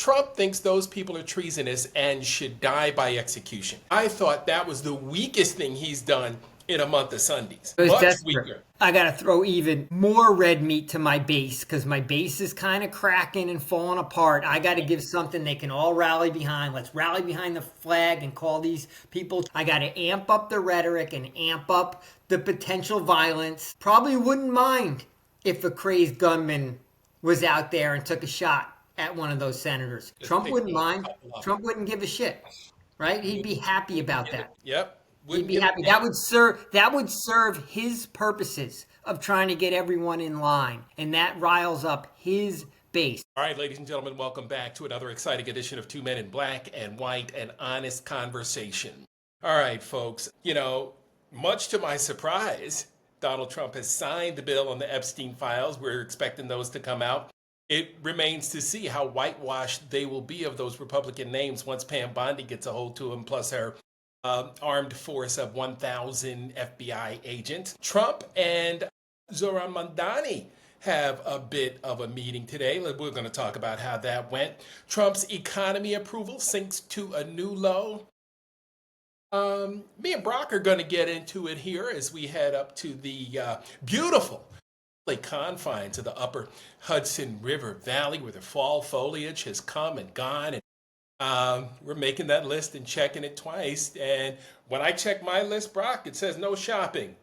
Trump thinks those people are treasonous and should die by execution. I thought that was the weakest thing he's done in a month of Sundays. It was Much desperate. weaker. I got to throw even more red meat to my base because my base is kind of cracking and falling apart. I got to give something they can all rally behind. Let's rally behind the flag and call these people. I got to amp up the rhetoric and amp up the potential violence. Probably wouldn't mind if a crazed gunman was out there and took a shot at one of those senators. Trump wouldn't mind. Trump wouldn't give a shit, right? He'd be happy about that. Yep. He'd be happy. That would serve his purposes of trying to get everyone in line, and that riles up his base. All right, ladies and gentlemen, welcome back to another exciting edition of Two Men in Black and White, an honest conversation. All right, folks, much to my surprise, Donald Trump has signed the bill on the Epstein files. We're expecting those to come out. It remains to see how whitewashed they will be of those Republican names once Pam Bondi gets a hold to them, plus her armed force of 1,000 FBI agents. Trump and Zohran Mamdani have a bit of a meeting today. We're going to talk about how that went. Trump's economy approval sinks to a new low. Me and Brock are going to get into it here as we head up to the beautiful confines of the upper Hudson River Valley where the fall foliage has come and gone. And we're making that list and checking it twice. And when I check my list, Brock, it says no shopping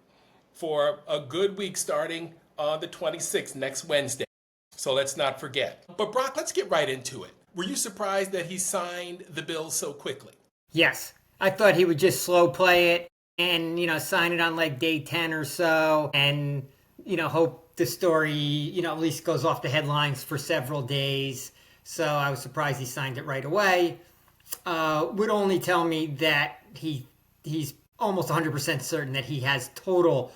for a good week starting on the 26th, next Wednesday. So let's not forget. But Brock, let's get right into it. Were you surprised that he signed the bill so quickly? Yes. I thought he would just slow play it and, sign it on like day 10 or so and, hope the story, at least goes off the headlines for several days. So I was surprised he signed it right away. Would only tell me that he's almost 100% certain that he has total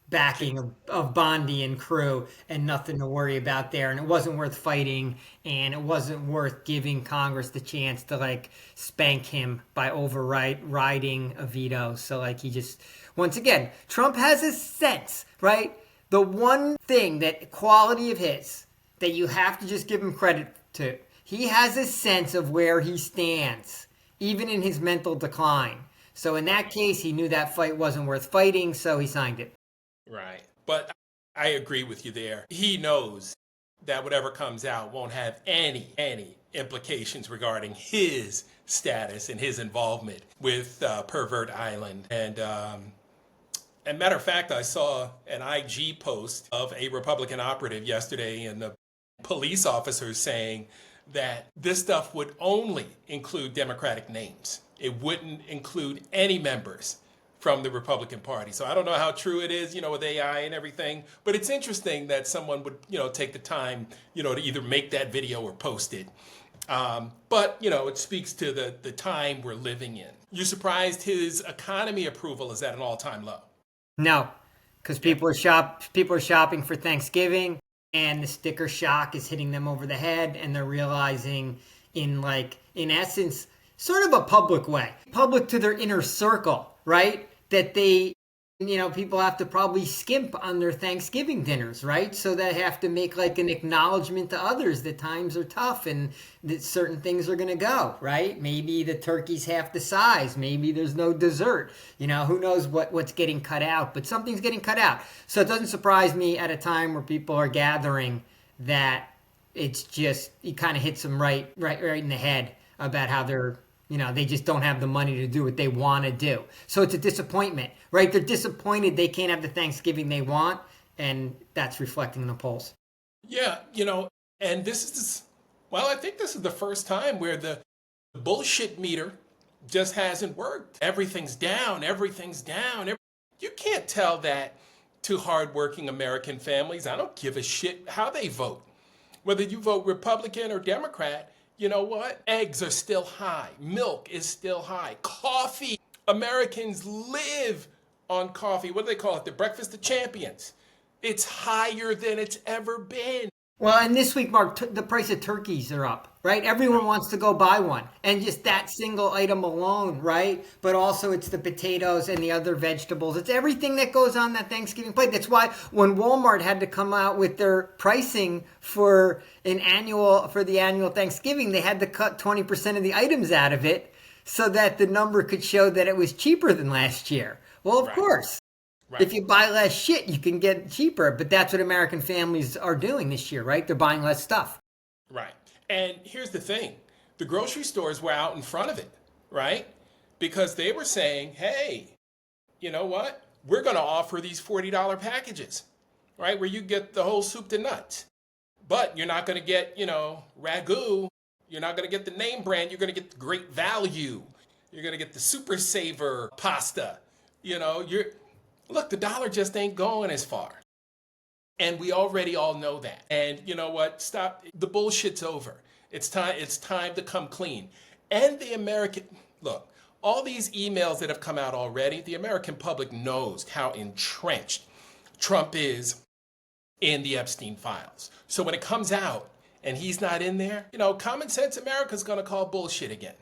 backing of Bondi and crew and nothing to worry about there. And it wasn't worth fighting, and it wasn't worth giving Congress the chance to spank him by overriding a veto. So he just, once again, Trump has a sense, right? The one thing that quality of his that you have to just give him credit to, he has a sense of where he stands, even in his mental decline. So in that case, he knew that fight wasn't worth fighting, so he signed it. Right. But I agree with you there. He knows that whatever comes out won't have any implications regarding his status and his involvement with Pervert Island. And matter of fact, I saw an IG post of a Republican operative yesterday and the police officers saying that this stuff would only include Democratic names. It wouldn't include any members from the Republican Party. So I don't know how true it is, with AI and everything, but it's interesting that someone would, take the time, to either make that video or post it. But it speaks to the time we're living in. You surprised his economy approval is at an all-time low? No, because people are shopping for Thanksgiving, and the sticker shock is hitting them over the head, and they're realizing in essence, sort of a public way, public to their inner circle, right? That they, people have to probably skimp on their Thanksgiving dinners, right? So they have to make an acknowledgement to others that times are tough and that certain things are going to go, right? Maybe the turkey's half the size. Maybe there's no dessert. Who knows what's getting cut out, but something's getting cut out. So it doesn't surprise me at a time where people are gathering that it's just, it kind of hits them right in the head about how they're, they just don't have the money to do what they want to do. So it's a disappointment, right? They're disappointed they can't have the Thanksgiving they want, and that's reflecting in the polls. Yeah, and I think this is the first time where the bullshit meter just hasn't worked. Everything's down. You can't tell that to hardworking American families. I don't give a shit how they vote. Whether you vote Republican or Democrat, you know what? Eggs are still high. Milk is still high. Coffee. Americans live on coffee. What do they call it? The breakfast of champions. It's higher than it's ever been. Well, and this week, Mark, the price of turkeys are up, right? Everyone wants to go buy one. And just that single item alone, right? But also it's the potatoes and the other vegetables. It's everything that goes on that Thanksgiving plate. That's why when Walmart had to come out with their pricing for the annual Thanksgiving, they had to cut 20% of the items out of it so that the number could show that it was cheaper than last year. Well, of Right. course. Right. If you buy less shit, you can get it cheaper. But that's what American families are doing this year, right? They're buying less stuff. Right. And here's the thing, the grocery stores were out in front of it, right? Because they were saying, hey, you know what? We're going to offer these $40 packages, right? Where you get the whole soup to nuts. But you're not going to get, ragu. You're not going to get the name brand. You're going to get the great value. You're going to get the super saver pasta. Look, the dollar just ain't going as far. And we already all know that. And you know what? Stop. The bullshit's over. It's time to come clean. And look, all these emails that have come out already, the American public knows how entrenched Trump is in the Epstein files. So when it comes out and he's not in there, common sense America's going to call bullshit again.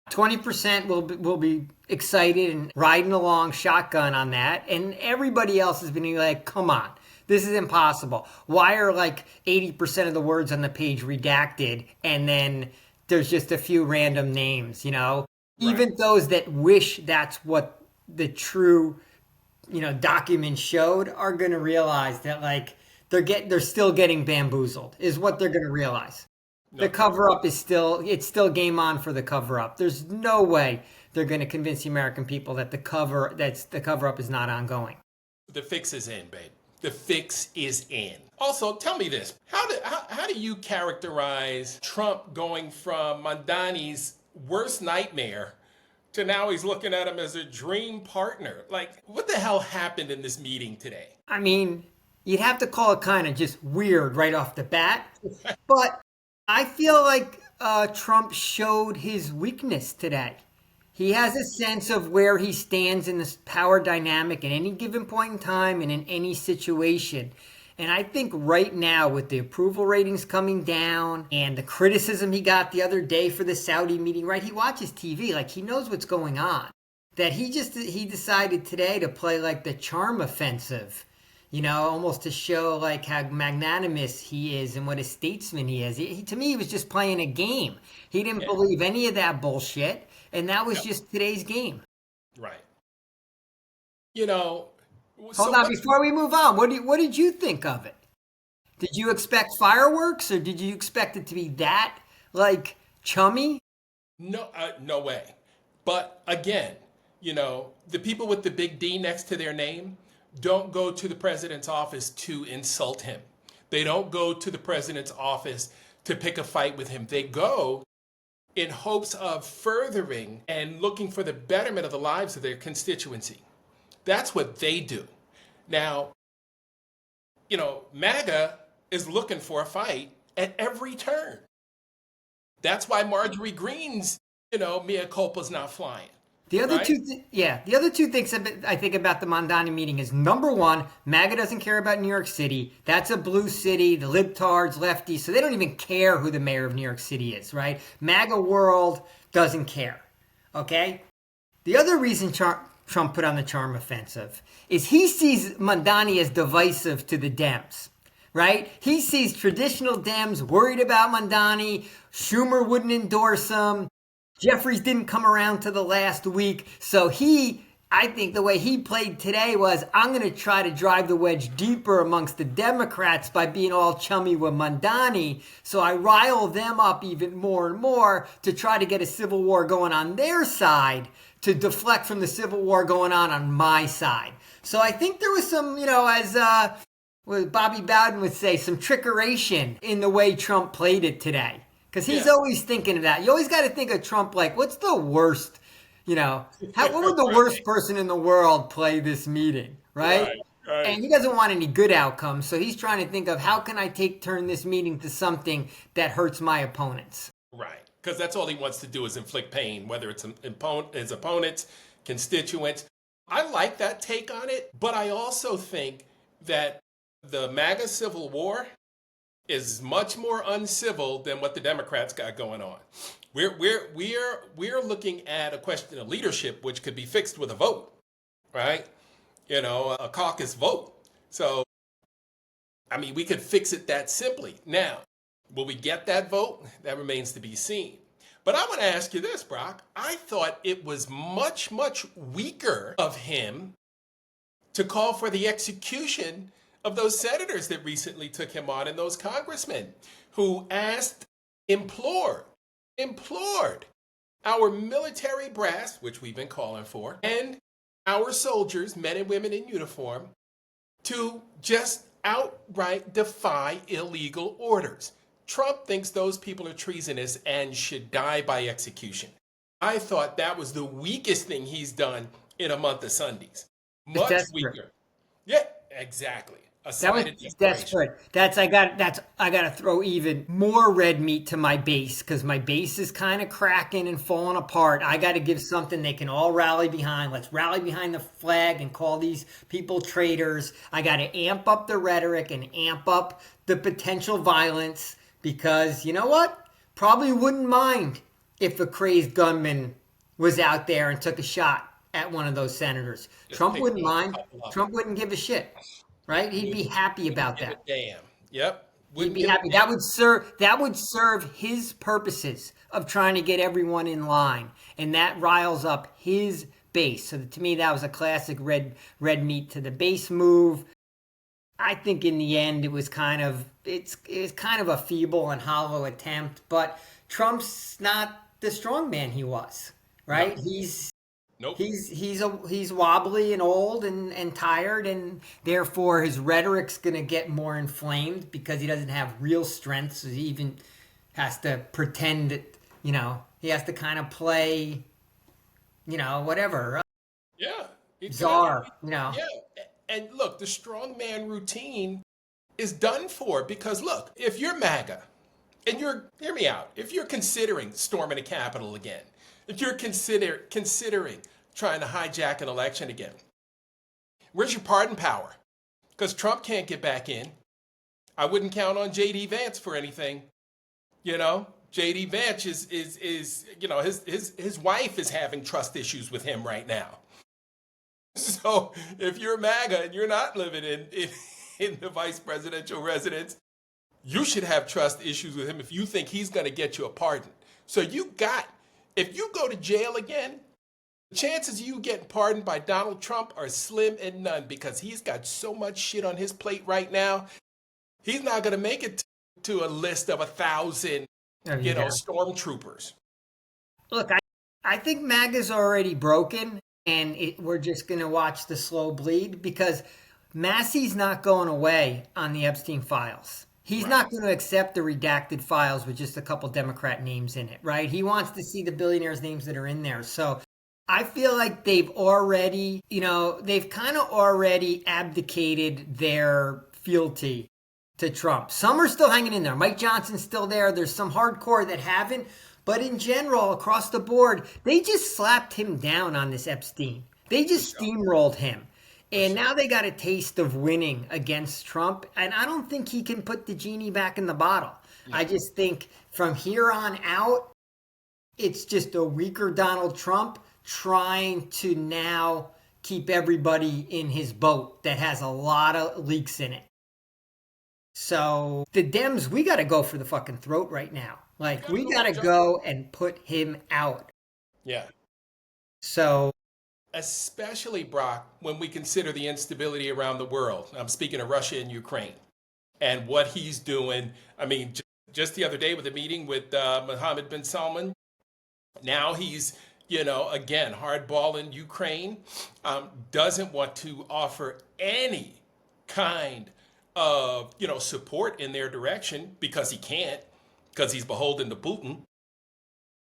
20% will be excited and riding along shotgun on that. And everybody else has been like, come on, this is impossible. Why are like 80% of the words on the page redacted and then there's just a few random names, Right. Even those that wish that's what the true, documents showed are going to realize that like they're still getting bamboozled is what they're going to realize. The cover up it's still game on for the cover up. There's no way they're going to convince the American people that the cover up is not ongoing. The fix is in, babe. The fix is in. Also, tell me this. How do you characterize Trump going from Mandani's worst nightmare to now he's looking at him as a dream partner? Like, what the hell happened in this meeting today? I mean, you'd have to call it kind of just weird right off the bat. But I feel like Trump showed his weakness today. He has a sense of where he stands in this power dynamic at any given point in time and in any situation. And I think right now with the approval ratings coming down and the criticism he got the other day for the Saudi meeting, right? He watches TV, like he knows what's going on. That he decided today to play like the charm offensive. Almost to show like how magnanimous he is and what a statesman he is. To me, he was just playing a game. He didn't believe any of that bullshit, and that was just today's game. Right. Hold on, before we move on, what did you think of it? Did you expect fireworks, or did you expect it to be that like chummy? No, no way. But again, the people with the big D next to their name don't go to the president's office to insult him. They don't go to the president's office to pick a fight with him. They go in hopes of furthering and looking for the betterment of the lives of their constituency. That's what they do. Now, MAGA is looking for a fight at every turn. That's why Marjorie Greene's, mea culpa's not flying. The other right? the other two things I think about the Mondani meeting is number one, MAGA doesn't care about New York City. That's a blue city, the libtards, lefties, so they don't even care who the mayor of New York City is, right? MAGA world doesn't care, okay? The other reason Trump put on the charm offensive is he sees Mondani as divisive to the Dems, right? He sees traditional Dems worried about Mondani. Schumer wouldn't endorse him. Jeffries didn't come around to the last week. So I think the way he played today was, I'm going to try to drive the wedge deeper amongst the Democrats by being all chummy with Mondani. So I rile them up even more and more to try to get a civil war going on their side to deflect from the civil war going on my side. So I think there was some, as what Bobby Bowden would say, some trickeration in the way Trump played it today. Because he's always thinking of that. You always got to think of Trump like, what's the worst, what would the worst person in the world play this meeting, right? Right. And he doesn't want any good outcomes. So he's trying to think of how can I turn this meeting to something that hurts my opponents. Right. Because that's all he wants to do is inflict pain, whether it's his opponents, constituents. I like that take on it. But I also think that the MAGA Civil War is much more uncivil than what the Democrats got going on. We're looking at a question of leadership, which could be fixed with a vote, right? A caucus vote. So, I mean, we could fix it that simply. Now, will we get that vote? That remains to be seen. But I want to ask you this, Brock. I thought it was much, much weaker of him to call for the execution of those senators that recently took him on and those congressmen who implored our military brass, which we've been calling for, and our soldiers, men and women in uniform, to just outright defy illegal orders. Trump thinks those people are treasonous and should die by execution. I thought that was the weakest thing he's done in a month of Sundays. Much weaker. Yeah, exactly. A sign of desperation. Desperate. I got to throw even more red meat to my base because my base is kind of cracking and falling apart. I got to give something they can all rally behind. Let's rally behind the flag and call these people traitors. I got to amp up the rhetoric and amp up the potential violence because you know what? Probably wouldn't mind if a crazed gunman was out there and took a shot at one of those senators. Trump wouldn't mind. Trump wouldn't give a shit. Right? He'd be happy about that. Damn. Yep. He'd be happy. That would serve his purposes of trying to get everyone in line. And that riles up his base. So to me, that was a classic red meat to the base move. I think in the end it was kind of a feeble and hollow attempt, but Trump's not the strong man he was. Right? Nope. He's wobbly and old and tired, and therefore his rhetoric's going to get more inflamed because he doesn't have real strength. So he even has to pretend that, he has to kind of play, whatever. Yeah. Czar, Yeah. And look, the strongman routine is done for because look, if you're MAGA and hear me out, if you're considering storming the Capitol again, if you're considering trying to hijack an election again, where's your pardon power? Because Trump can't get back in. I wouldn't count on J.D. Vance for anything. J.D. Vance is his wife is having trust issues with him right now. So if you're MAGA and you're not living in the vice presidential residence, you should have trust issues with him if you think he's going to get you a pardon. So if you go to jail again, the chances of you getting pardoned by Donald Trump are slim and none because he's got so much shit on his plate right now. He's not going to make it to a list of 1,000, stormtroopers. Look, I think MAGA's already broken, and we're just going to watch the slow bleed because Massey's not going away on the Epstein files. He's not going to accept the redacted files with just a couple Democrat names in it, right? He wants to see the billionaires' names that are in there. So I feel like they've already, they've kind of already abdicated their fealty to Trump. Some are still hanging in there. Mike Johnson's still there. There's some hardcore that haven't. But in general, across the board, they just slapped him down on this Epstein. They just steamrolled him. And now they got a taste of winning against Trump. And I don't think he can put the genie back in the bottle. Yeah. I just think from here on out, it's just a weaker Donald Trump trying to now keep everybody in his boat that has a lot of leaks in it. So the Dems, we got to go for the fucking throat right now. Like, we got to go and put him out. Yeah. So. Especially, Brock, when we consider the instability around the world. I'm speaking of Russia and Ukraine and what he's doing. I mean, just the other day with a meeting with Mohammed bin Salman, now he's, again, hardballing Ukraine, doesn't want to offer any kind of, support in their direction because he can't, because he's beholden to Putin.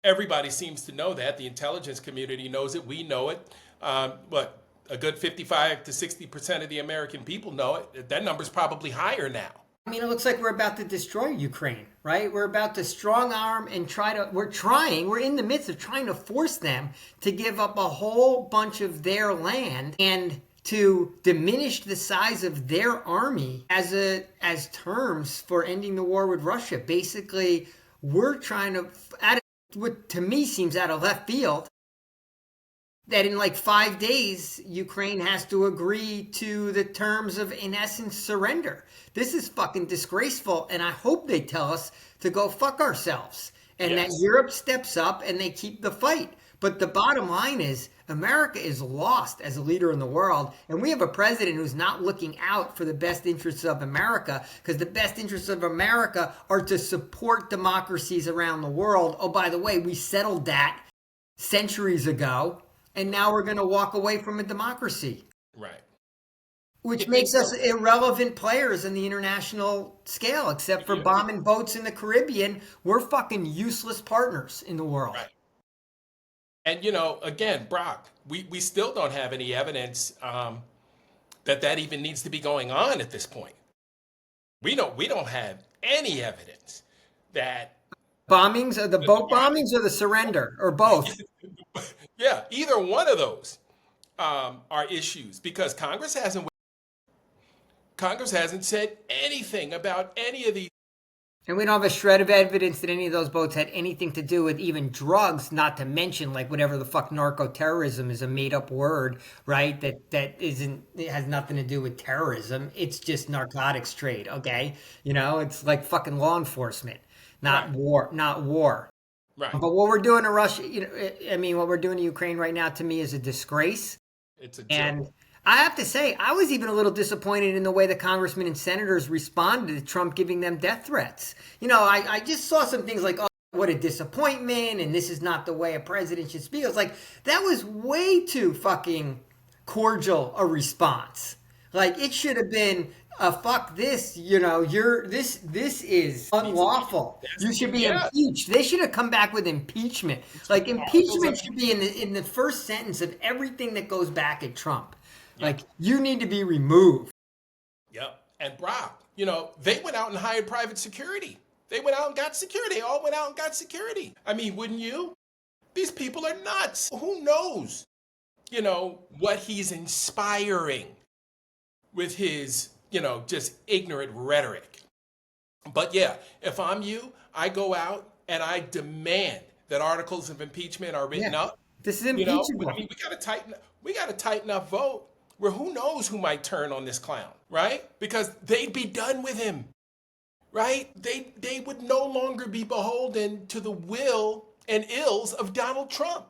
Everybody seems to know that. The intelligence community knows it. We know it. But a good 55 to 60% of the American people know it. That number's probably higher now. I mean, it looks like we're about to destroy Ukraine, right? We're about to strong arm and we're in the midst of trying to force them to give up a whole bunch of their land. And to diminish the size of their army as terms for ending the war with Russia. Basically, we're trying to, what to me seems out of left field, that in like 5 days, Ukraine has to agree to the terms of, in essence, surrender. This is fucking disgraceful, and I hope they tell us to go fuck ourselves, and that Europe steps up and they keep the fight. But the bottom line is, America is lost as a leader in the world, and we have a president who's not looking out for the best interests of America, because the best interests of America are to support democracies around the world. Oh, by the way, we settled that centuries ago, and now we're going to walk away from a democracy. Right. Which makes us irrelevant players in the international scale, except for bombing boats in the Caribbean. We're fucking useless partners in the world. Right. And, you know, again, Brock, we still don't have any evidence that even needs to be going on at this point. We don't have any evidence that bombings, or the boat bombings, or the surrender, or both. Yeah, either one of those are issues, because Congress hasn't said anything about any of these. And we don't have a shred of evidence that any of those boats had anything to do with even drugs, not to mention like whatever the fuck narco-terrorism is, a made-up word, right? That isn't, it has nothing to do with terrorism. It's just narcotics trade, okay? You know, it's like fucking law enforcement, not war. Right. But what we're doing to Russia, you know, I mean, what we're doing to Ukraine right now, to me, is a disgrace. It's a joke. And I have to say, I was even a little disappointed in the way the congressmen and senators responded to Trump giving them death threats. You know, I just saw some things like, oh, what a disappointment, and this is not the way a president should speak. I was like, that was way too fucking cordial a response. Like, it should have been, fuck this, you know, this is unlawful. You should be impeached. They should have come back with impeachment. Like, impeachment should be in the first sentence of everything that goes back at Trump. Like, you need to be removed. Yep. And Brock, you know, they went out and hired private security. They went out and got security. They all went out and got security. I mean, wouldn't you? These people are nuts. Who knows, you know, what he's inspiring with his, you know, just ignorant rhetoric. But yeah, if I'm you, I go out and I demand that articles of impeachment are written up. This is impeachable. You know, I mean, we got to tighten up vote. Where who knows who might turn on this clown, right? Because they'd be done with him, right? They would no longer be beholden to the will and ills of Donald Trump,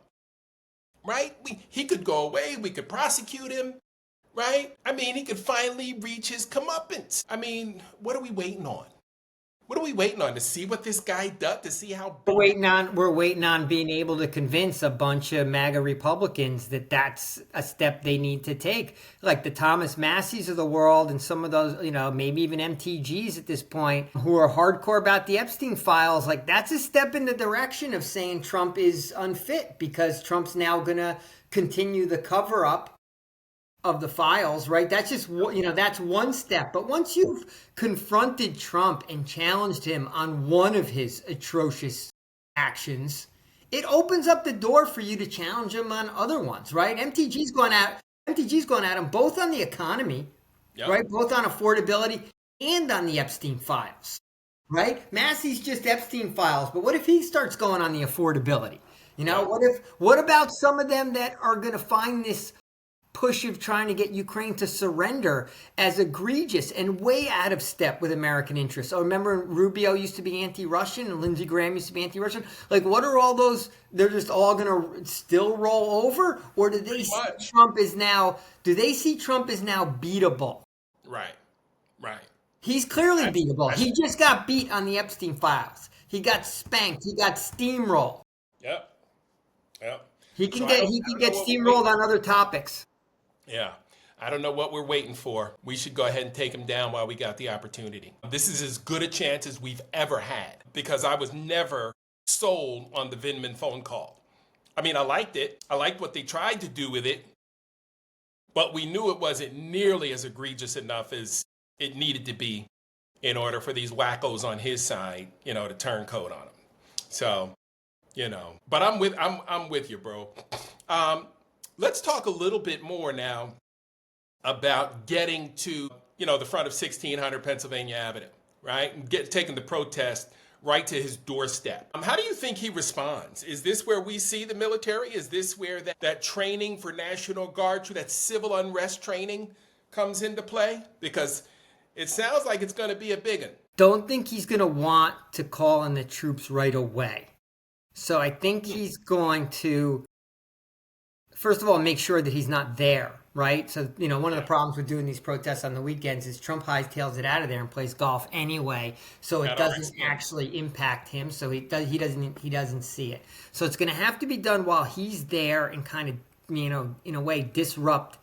right? He could go away. We could prosecute him, right? I mean, he could finally reach his comeuppance. I mean, what are we waiting on? What are we waiting on? To see what this guy does? To see how... We're waiting on being able to convince a bunch of MAGA Republicans that that's a step they need to take. Like the Thomas Masseys of the world and some of those, you know, maybe even MTGs at this point, who are hardcore about the Epstein files. Like, that's a step in the direction of saying Trump is unfit, because Trump's now going to continue the cover-up of the files, right? That's just, you know, that's one step. But once you've confronted Trump and challenged him on one of his atrocious actions, it opens up the door for you to challenge him on other ones, right? MTG's going at him both on the economy, right? Both on affordability and on the Epstein files, right? Massey's just Epstein files, but what if he starts going on the affordability? You know, what about some of them that are going to find this push of trying to get Ukraine to surrender as egregious and way out of step with American interests? Oh, remember Rubio used to be anti-Russian and Lindsey Graham used to be anti-Russian? Like, what are all those? They're just all going to still roll over? Or do they see Trump is now beatable? Right. He's clearly beatable. He just got beat on the Epstein files. He got spanked. He got steamrolled. Yep. He can get steamrolled on other topics. Yeah. I don't know what we're waiting for. We should go ahead and take him down while we got the opportunity. This is as good a chance as we've ever had, because I was never sold on the Vindman phone call. I mean, I liked it. I liked what they tried to do with it, but we knew it wasn't nearly as egregious enough as it needed to be in order for these wackos on his side, you know, to turn coat on him. So, you know, but I'm with you, bro. Let's talk a little bit more now about getting to, the front of 1600 Pennsylvania Avenue, right? And taking the protest right to his doorstep. How do you think he responds? Is this where we see the military? Is this where that training for National Guard, that civil unrest training comes into play? Because it sounds like it's going to be a big one. Don't think he's going to want to call in the troops right away. So I think he's going to, first of all, make sure that he's not there, right? So, one of the problems with doing these protests on the weekends is Trump hightails it out of there and plays golf anyway, so it doesn't actually impact him. So he doesn't see it. So it's going to have to be done while he's there and kind of, in a way, disrupt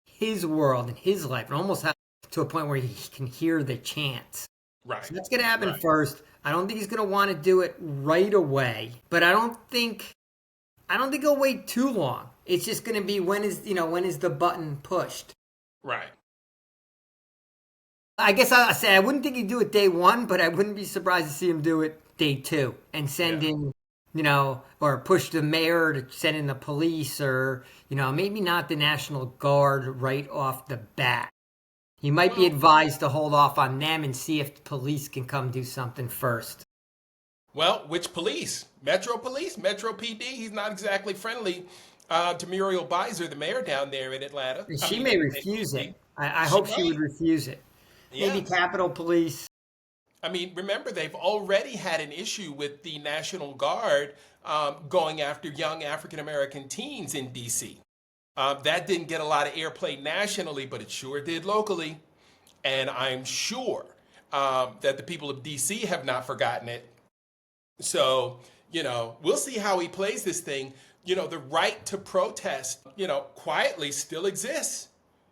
his world and his life, and almost have to a point where he can hear the chants. Right. So that's going to happen first. I don't think he's going to want to do it right away, but I don't think he'll wait too long. It's just going to be when is the button pushed. Right. I guess I'll say I wouldn't think he'd do it day one, but I wouldn't be surprised to see him do it day two and send in, or push the mayor to send in the police, or, maybe not the National Guard right off the bat. He might be advised to hold off on them and see if the police can come do something first. Well, which police? Metro Police? Metro PD? He's not exactly friendly to Muriel Bowser, the mayor down there in Atlanta. She may refuse it. I hope she would refuse it. Yeah. Maybe Capitol Police. I mean, remember, they've already had an issue with the National Guard going after young African-American teens in D.C. That didn't get a lot of airplay nationally, but it sure did locally. And I'm sure that the people of D.C. have not forgotten it. So, we'll see how he plays this thing. The right to protest, quietly still exists.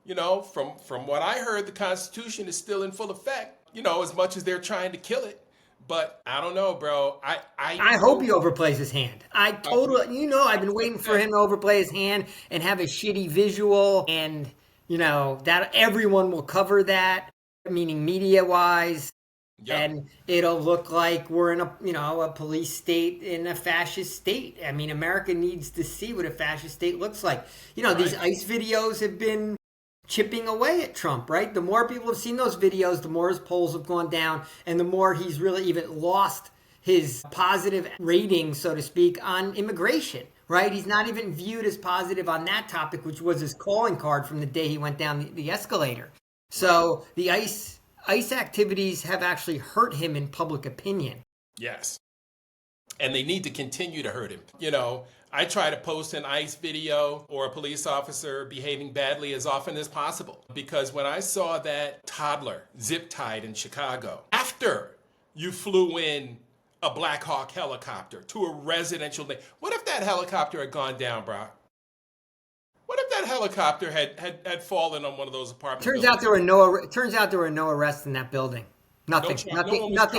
From what I heard, the Constitution is still in full effect, as much as they're trying to kill it. But I don't know, bro. I hope he overplays his hand. I've been waiting for him to overplay his hand and have a shitty visual, and, that everyone will cover that, meaning media-wise. Yep. And it'll look like we're in a police state in a fascist state. I mean, America needs to see what a fascist state looks like. These ICE videos have been chipping away at Trump, right? The more people have seen those videos, the more his polls have gone down, and the more he's really even lost his positive rating, so to speak, on immigration, right? He's not even viewed as positive on that topic, which was his calling card from the day he went down the escalator. So the ICE activities have actually hurt him in public opinion. Yes. And they need to continue to hurt him. I try to post an ICE video or a police officer behaving badly as often as possible. Because when I saw that toddler zip-tied in Chicago, after you flew in a Black Hawk helicopter to a residential, what if that helicopter had gone down, Brock? What if that helicopter had fallen on one of those apartments? Turns out there were no arrests in that building. Nothing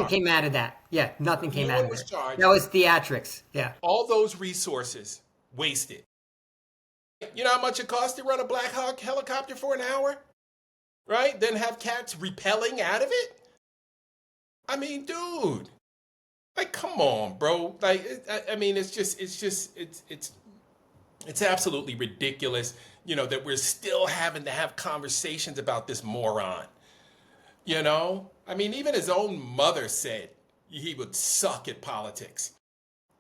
came out of that. Yeah, nothing came out of it. That was theatrics. Yeah. All those resources wasted. You know how much it costs to run a Black Hawk helicopter for an hour? Right? Then have cats repelling out of it? I mean, dude. Like, come on, bro. Like, it's absolutely ridiculous, that we're still having to have conversations about this moron. I mean, even his own mother said he would suck at politics.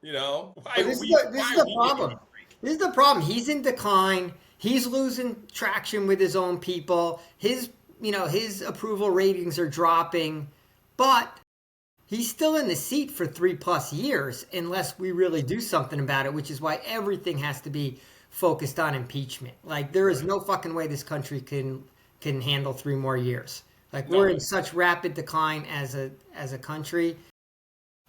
This is the problem. This is the problem. He's in decline. He's losing traction with his own people. His approval ratings are dropping, but he's still in the seat for 3+ years unless we really do something about it, which is why everything has to be focused on impeachment. Like, there is no fucking way this country can handle 3 more years. Like, we're in such rapid decline as a country.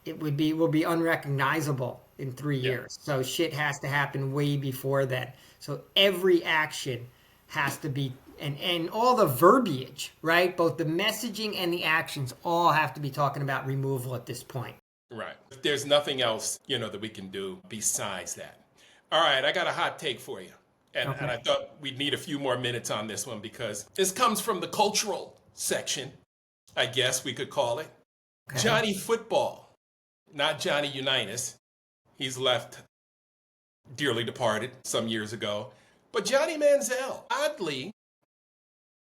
It will be unrecognizable in 3 years. So shit has to happen way before then. So every action has to be, and all the verbiage, right? Both the messaging and the actions all have to be talking about removal at this point. Right. There's nothing else, that we can do besides that. All right, I got a hot take for you. And I thought we'd need a few more minutes on this one because this comes from the cultural section, I guess we could call it. Okay. Johnny Football, not Johnny Unitas. He's left, dearly departed some years ago. But Johnny Manziel, oddly,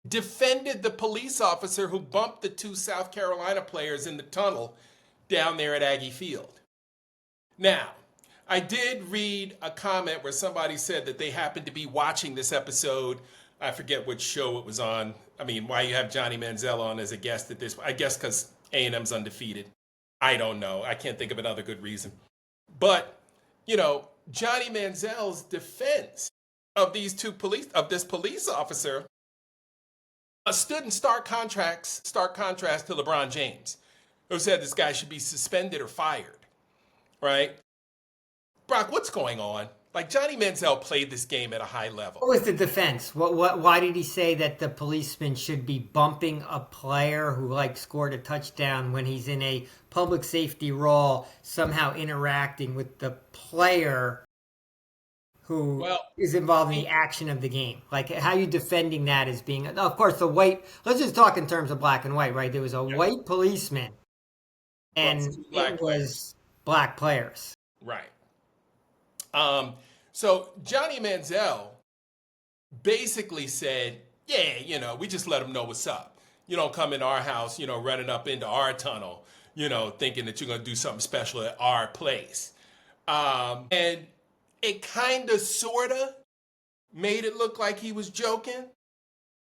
defended the police officer who bumped the two South Carolina players in the tunnel down there at Aggie Field. Now, I did read a comment where somebody said that they happened to be watching this episode. I forget which show it was on. I mean, why you have Johnny Manziel on as a guest at this? I guess because A&M's undefeated. I don't know. I can't think of another good reason. But, Johnny Manziel's defense of this police officer stood in stark contrast to LeBron James, who said this guy should be suspended or fired, right? Brock, what's going on? Like, Johnny Manziel played this game at a high level. What was the defense? Why did he say that the policeman should be bumping a player who scored a touchdown when he's in a public safety role, somehow interacting with the player who is involved in the action of the game? Like, how are you defending that as being, of course, let's just talk in terms of black and white, right? There was a white policeman and it was black players. Right. So Johnny Manziel basically said, yeah, we just let them know what's up. You don't come in our house, running up into our tunnel, thinking that you're going to do something special at our place. And it kind of, sort of made it look like he was joking,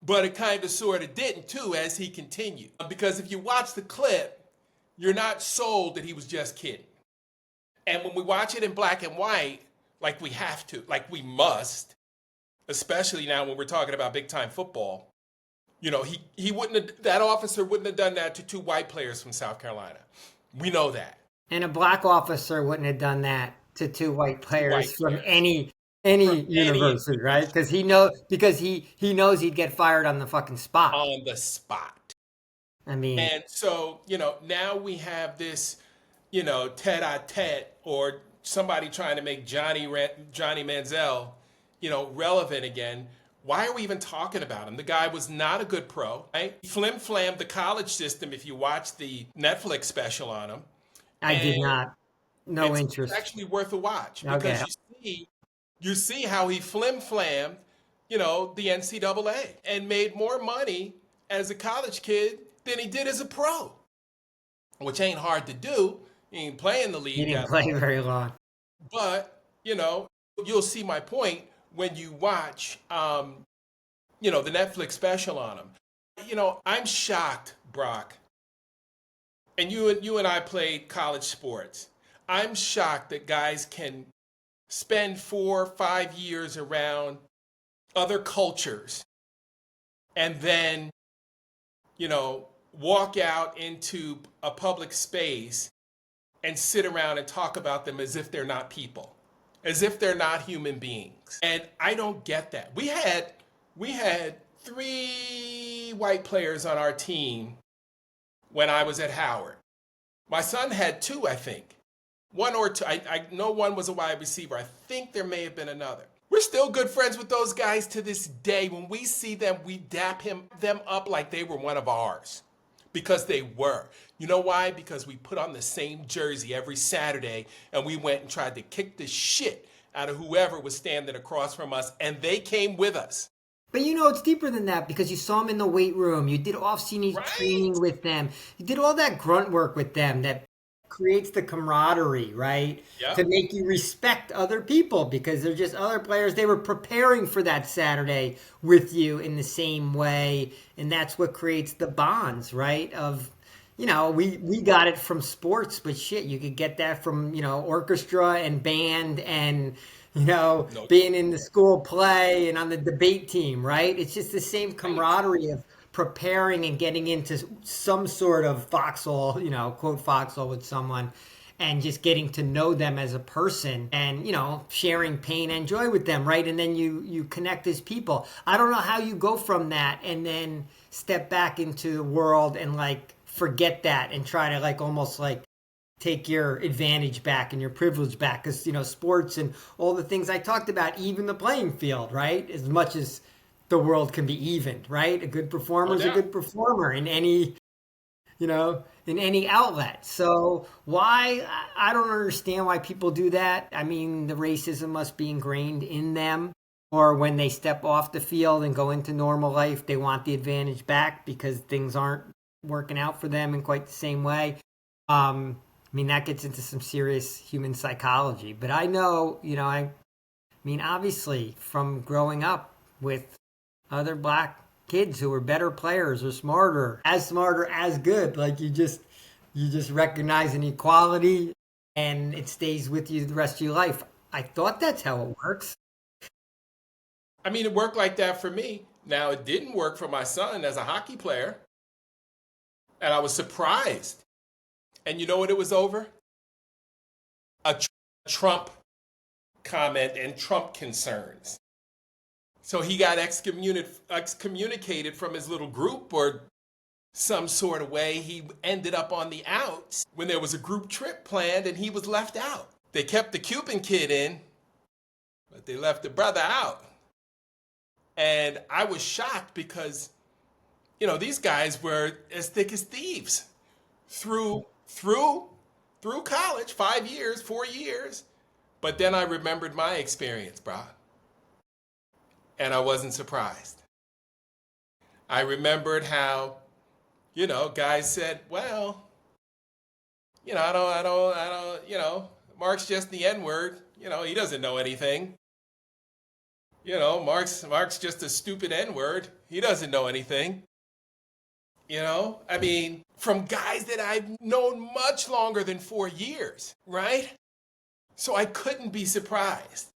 but it kind of, sort of didn't too as he continued. Because if you watch the clip, you're not sold that he was just kidding. And when we watch it in black and white, like we have to, like we must, especially now when we're talking about big time football, he wouldn't have, that officer wouldn't have done that to two white players from South Carolina. We know that. And a black officer wouldn't have done that to two white players from any university, right? Because he knows he'd get fired on the fucking spot. On the spot. I mean, and so, now we have this, tete-a-tete, or somebody trying to make Johnny Manziel, relevant again. Why are we even talking about him? The guy was not a good pro, right? He flim-flammed the college system if you watch the Netflix special on him. I did not. No interest. It's actually worth a watch because you see how he flim-flammed, the NCAA and made more money as a college kid than he did as a pro, which ain't hard to do. He ain't playing the league. He didn't play very long. But, you'll see my point when you watch, the Netflix special on him. I'm shocked, Brock. And you and I played college sports. I'm shocked that guys can spend 4 or 5 years around other cultures and then, walk out into a public space and sit around and talk about them as if they're not people, as if they're not human beings. And I don't get that. We had 3 white players on our team when I was at Howard. My son had 2, I think. 1 or 2. I know one was a wide receiver. I think there may have been another. We're still good friends with those guys to this day. When we see them, we dap them up like they were one of ours. Because they were. You know why? Because we put on the same jersey every Saturday and we went and tried to kick the shit out of whoever was standing across from us, and they came with us. But it's deeper than that because you saw them in the weight room. You did off-season training with them. You did all that grunt work with them that creates the camaraderie, right? Yeah. To make you respect other people because they're just other players. They were preparing for that Saturday with you in the same way. And that's what creates the bonds, right? Of, we got it from sports, but shit, you could get that from, orchestra and band and, being in the school play and on the debate team, right? It's just the same camaraderie of preparing and getting into some sort of foxhole, quote foxhole with someone and just getting to know them as a person and, sharing pain and joy with them, right? And then you connect as people. I don't know how you go from that and then step back into the world and forget that and try to almost take your advantage back and your privilege back. Because, sports and all the things I talked about, even the playing field, right? As much as the world can be even, right? A good performer is a good performer in any, in any outlet. So why, I don't understand why people do that. I mean, the racism must be ingrained in them. or when they step off the field and go into normal life, they want the advantage back because things aren't working out for them in quite the same way. I mean, that gets into some serious human psychology. But I know, I mean, obviously, from growing up with other black kids who were better players or smarter, as good, like you just recognize an equality and it stays with you the rest of your life. I thought that's how it works. I mean, it worked like that for me. Now, it didn't work for my son as a hockey player. And I was surprised. And you know what it was over? A Trump comment and Trump concerns. So he got excommunicated from his little group or some sort of way. He ended up on the outs when there was a group trip planned and he was left out. They kept the Cuban kid in, but they left the brother out. And I was shocked because, these guys were as thick as thieves through college, 5 years, 4 years. But then I remembered my experience, bro. And I wasn't surprised. I remembered how, guys said, well, I don't, Mark's just the N-word. He doesn't know anything. Mark's just a stupid N-word. He doesn't know anything. I mean, from guys that I've known much longer than 4 years, right? So I couldn't be surprised.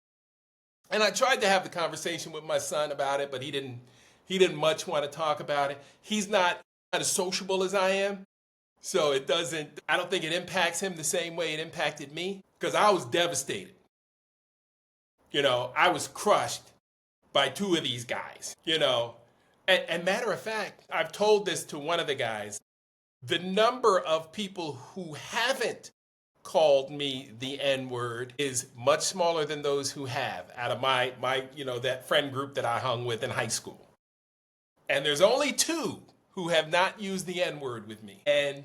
And I tried to have the conversation with my son about it, but he didn't much want to talk about it. He's not as sociable as I am. So I don't think it impacts him the same way it impacted me because I was devastated. I was crushed by two of these guys, And matter of fact, I've told this to one of the guys. The number of people who haven't called me the N-word is much smaller than those who have out of my that friend group that I hung with in high school. And there's only two who have not used the N-word with me. And,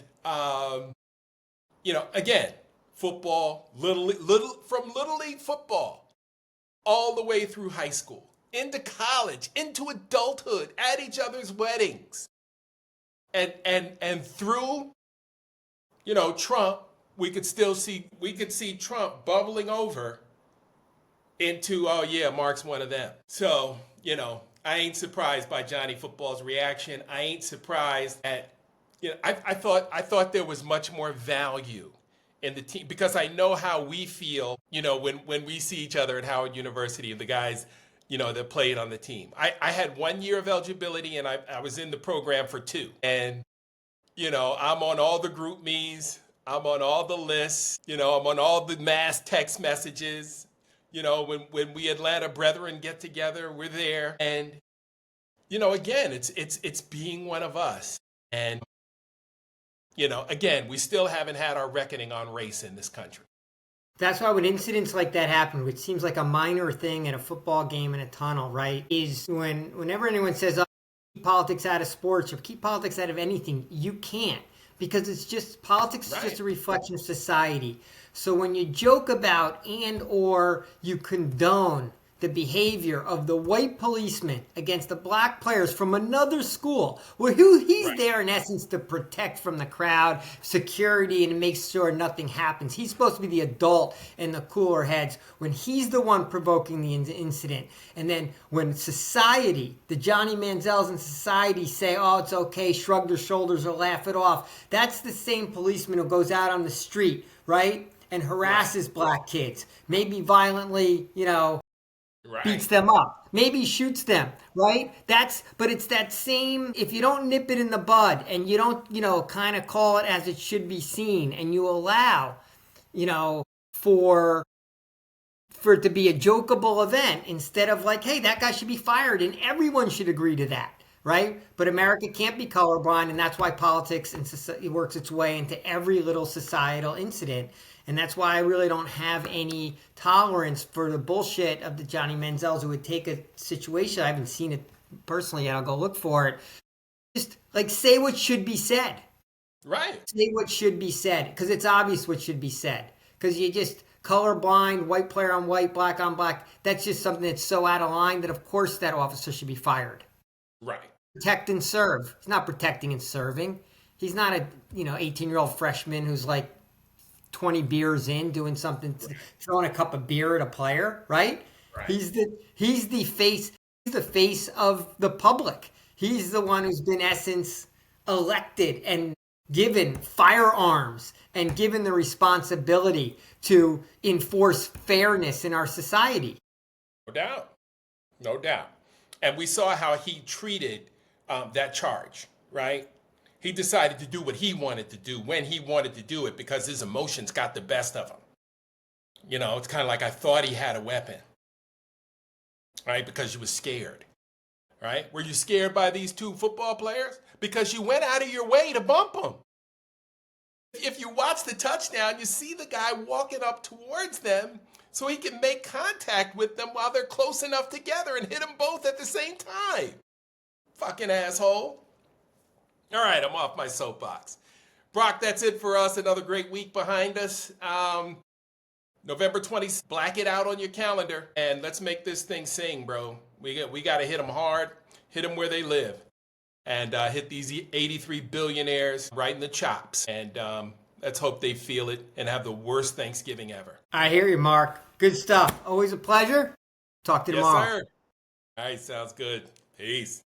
again, football, from Little League football all the way through high school, into college, into adulthood, at each other's weddings. And through, Trump, we could see Trump bubbling over into, oh yeah, Mark's one of them. So, I ain't surprised by Johnny Football's reaction. I ain't surprised at, I thought there was much more value in the team because I know how we feel, when we see each other at Howard University, the guys, that played on the team. I had 1 year of eligibility and I was in the program for 2. And, I'm on all the group me's. I'm on all the lists, I'm on all the mass text messages, when we Atlanta brethren get together, we're there. And, again, it's being one of us. And, again, we still haven't had our reckoning on race in this country. That's why when incidents like that happen, which seems like a minor thing in a football game in a tunnel, right, is whenever anyone says, oh, keep politics out of sports or keep politics out of anything, you can't. Because it's just politics is just a reflection of society. So when you joke about and or you condone the behavior of the white policeman against the black players from another school, where he's there in essence to protect from the crowd, security, and make sure nothing happens. He's supposed to be the adult in the cooler heads when he's the one provoking the incident. And then when society, the Johnny Manziels in society say, oh, it's okay, shrug their shoulders or laugh it off, that's the same policeman who goes out on the street, right, and harasses black kids, maybe violently, beats them up, maybe shoots them, right? But it's that same, if you don't nip it in the bud and you don't, kind of call it as it should be seen and you allow, for it to be a jokeable event instead of like, hey, that guy should be fired and everyone should agree to that, right? But America can't be colorblind, and that's why politics and society works its way into every little societal incident. And that's why I really don't have any tolerance for the bullshit of the Johnny Manziels who would take a situation. I haven't seen it personally yet. I'll go look for it. Just like say what should be said. Right. Say what should be said because it's obvious what should be said. Because colorblind, white player on white, black on black. That's just something that's so out of line that, of course, that officer should be fired. Right. Protect and serve. He's not protecting and serving. He's not a 18-year-old freshman who's like 20 beers in doing something, throwing a cup of beer at a player, right? Right. He's the face of the public. He's the one who's been, in essence, elected and given firearms and given the responsibility to enforce fairness in our society. No doubt. No doubt. And we saw how he treated that charge, right? He decided to do what he wanted to do when he wanted to do it because his emotions got the best of him. It's kind of like I thought he had a weapon, right? Because you were scared, right? Were you scared by these two football players? Because you went out of your way to bump them. If you watch the touchdown, you see the guy walking up towards them so he can make contact with them while they're close enough together and hit them both at the same time. Fucking asshole. All right, I'm off my soapbox. Brock, that's it for us. Another great week behind us. November 20th, black it out on your calendar, and let's make this thing sing, bro. We got to hit them hard, hit them where they live, and hit these 83 billionaires right in the chops. And let's hope they feel it and have the worst Thanksgiving ever. I hear you, Mark. Good stuff. Always a pleasure. Talk to you tomorrow. Yes, sir. All right, sounds good. Peace.